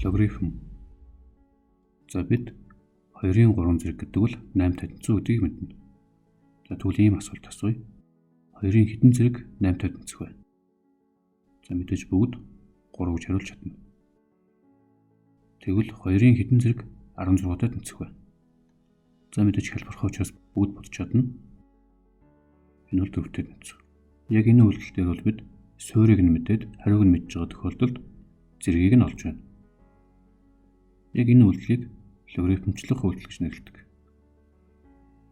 логарифм. За бид 2-ын 3 зэрэг гэдэг бол 8 тавьдсан гэдгийг мэднэ. За тэгвэл ийм асуулт асууя. 2-ын хэдэн зэрэг 8 тавьдсан вэ? За мэдээж бүгд 3 гэж хариулж чадна. Тэгвэл 2-ын хэдэн зэрэг 16-тай тэнцэх вэ? За мэдээж хэлбэрхээ учраас бүгд бодож чадна. Энэ бол 4-тэй тэнцэх. Яг энэ үйлдэл дээр бол бид суурийг нь мэдээд хариуг нь мэдж байгаа тохиолдолд зэргийг нь олж байна. Яг энэ үйлдэлийг логарифмчлах үйлдэл гэж нэрлэдэг.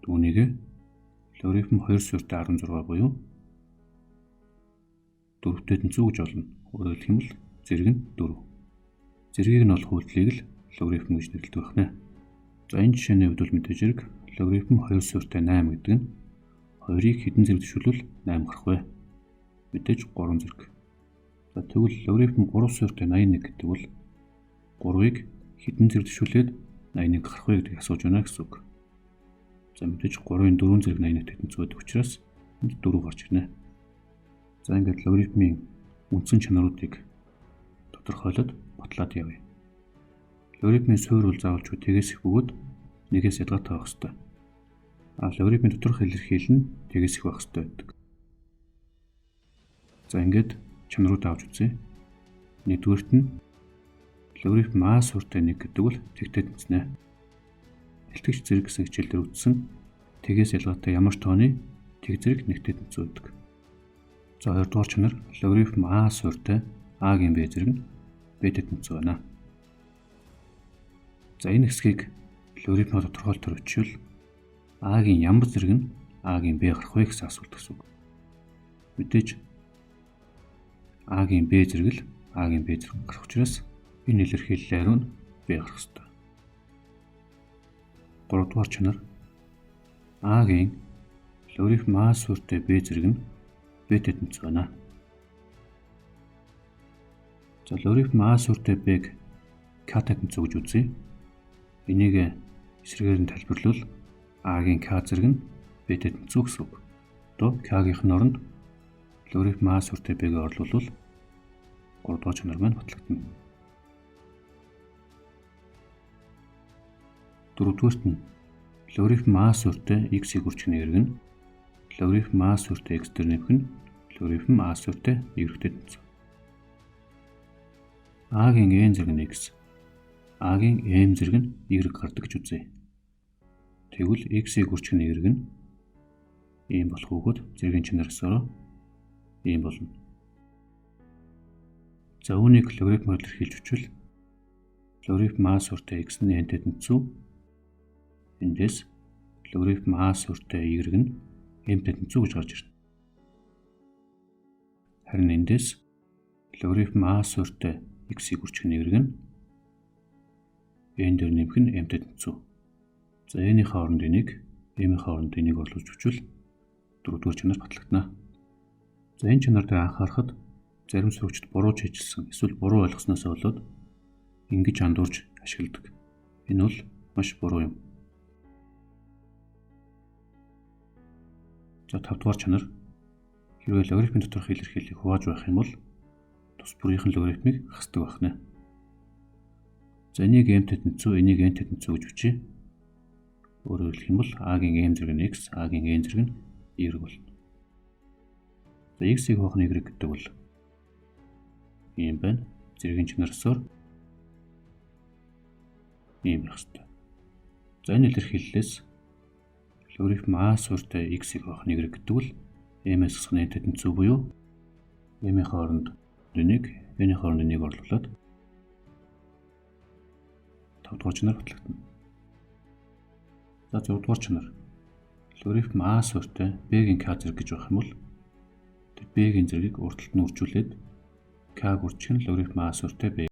Түүнийг логарифм 2 суурьтай 16 буюу 4-тэй тэнцүү гэж олно. Өөрөөр хэлэх юм бол зэрэг нь 4. Зэргийг нь олох үйлдэлийг л логарифм гэж нэрлэдэг байна. За энэ жишээний хувьд бол мэдээж хэрэг логарифм 2 суурьтай 8 гэдэг нь 2-ыг хэдэн зэрэг зөвшөөрвөл 8 гарах вэ? Мэдээж 3 зэрэг. За тэгвэл логарифм 3 суурьтай 81 гэдэг бол 3-ыг хэдэн зэрэг зөвшөөрлөөд 81 гарах вэ гэдгийг асууж байна гэсэн үг. За мэдээж 3-ын 4 зэрэг 81-тэй тэнцүү байдаг учраас энд 4 гарч ирнэ. За ингээд логарифмын үндсэн чанаруудыг тодорхойлоод батлаад явъя. Логарифмын суурь бол заавалжгүй тэгээс их бөгөөд нэгээс ялгаатай байх ёстой. Логарифмын тодорхой илэрхийлэл нь тэгээс их байх ёстой байдаг. За ингээд чанарууд авч үзье. Нэгдүгээрт нь логарифм а суурьтай 1 гэдэг бол тэгтэй тэнцэнэ. Бэлтгэгч зэрэг гэсэн хичээлээр үздсэн тэгээс ялгаатай ямар ч тооны тэг зэрэг 1-тэй тэнцүү байдаг. За хоёрдугаар чанар логарифм а суурьтай а-гийн b зэрэг нь b-тэй тэнцүү байна. За энэ хэсгийг логарифмаар тодорхойлтоор бичвэл а-гийн ямар зэрэг нь а-гийн b гарах вэ гэсэн асуулт гэсэн үг. Мэдээж а-гийн b зэрэг л а-гийн b зэрэг гарах учраас энэ илэрхийллийн хариу нь b гарах ёстой. Гуравдугаар чанар а-гийн логарифм а суурьтай b зэрэг нь b-тэй тэнцүү байна. За логарифм а суурьтай b-г k-тай тэнцүү гэж үзье. Энийг эсрэгээр нь тайлбарлавал a-гийн k зэрэг нь b-тэй тэнцүү гэсэн үг. Одоо k-гийнх нь оронд логарифм а суурьтай b-г орлуулвал 3 дугаар чанар маань батлагдана. 4-дүгээрт нь логарифм а суурьтай x-ийг үржих нэрэг нь логарифм а суурьтай x дээр нэмэх нь логарифм а суурьтай y-тэй тэнцүү. a-гийн n зэрэг нь x, a-гийн m зэрэг нь y гардаг гэж үзье. Тэгвэл x-ийг үржих нэрэг нь ийм болох бөгөөд зэргийн чанараас ийм болно. За үүнийг логарифмаар илэрхийлж бичвэл логарифм а суурьтай x нь n-тэй тэнцүү. Эндээс логарифм а суурьтай y нь m-тэй тэнцүү гэж гарч ирнэ. Харин эндээс логарифм а суурьтай x-ийг үржих нэрэг нь n дээр нэмэх нь m-тэй тэнцүү. За n-ийн хооронд энийг m-ийн хооронд энийг орлуулж бичвэл 4-р чанар батлагдана. За энэ чанар дээр анхаарахад зарим сурагчид буруу хийжилсэн эсвэл буруу ойлгосноос болоод ингэж андуурж ашигладаг. Энэ бол маш буруу юм. За 5-р чанар хэрвээ логарифмын тодорхой илэрхийллийг хувааж байх юм бол тус бүрийнхэн логарифмыг хасдаг байна. За энийг m-тэй тэнцүү, энийг n-тэй тэнцүү гэж бичье. Өөрөөр хэлэх юм бол a-гийн m зэрэг нь x, a-гийн n зэрэг нь y болно. За x-ийг хуваах нь y гэдэг бол ийм байна. Зэргийн чанараасаар ийм байх ёстой. За энэ илэрхийллээс логарифм а суурьтай x-ийг хуваах нь y гэдэг бол m-ээс хасах нь n-тэй тэнцүү буюу m-ийн хооронд энийг, n-ийн хооронд энийг орлуулад 5 дугаар чанар батлагдана. За 6 дугаар чанар логарифм а суурьтай b-гийн k зэрэг гэж байх юм бол b-гийн зэргийг урт талд нь үржүүлээд k үржих нь логарифм а суурьтай b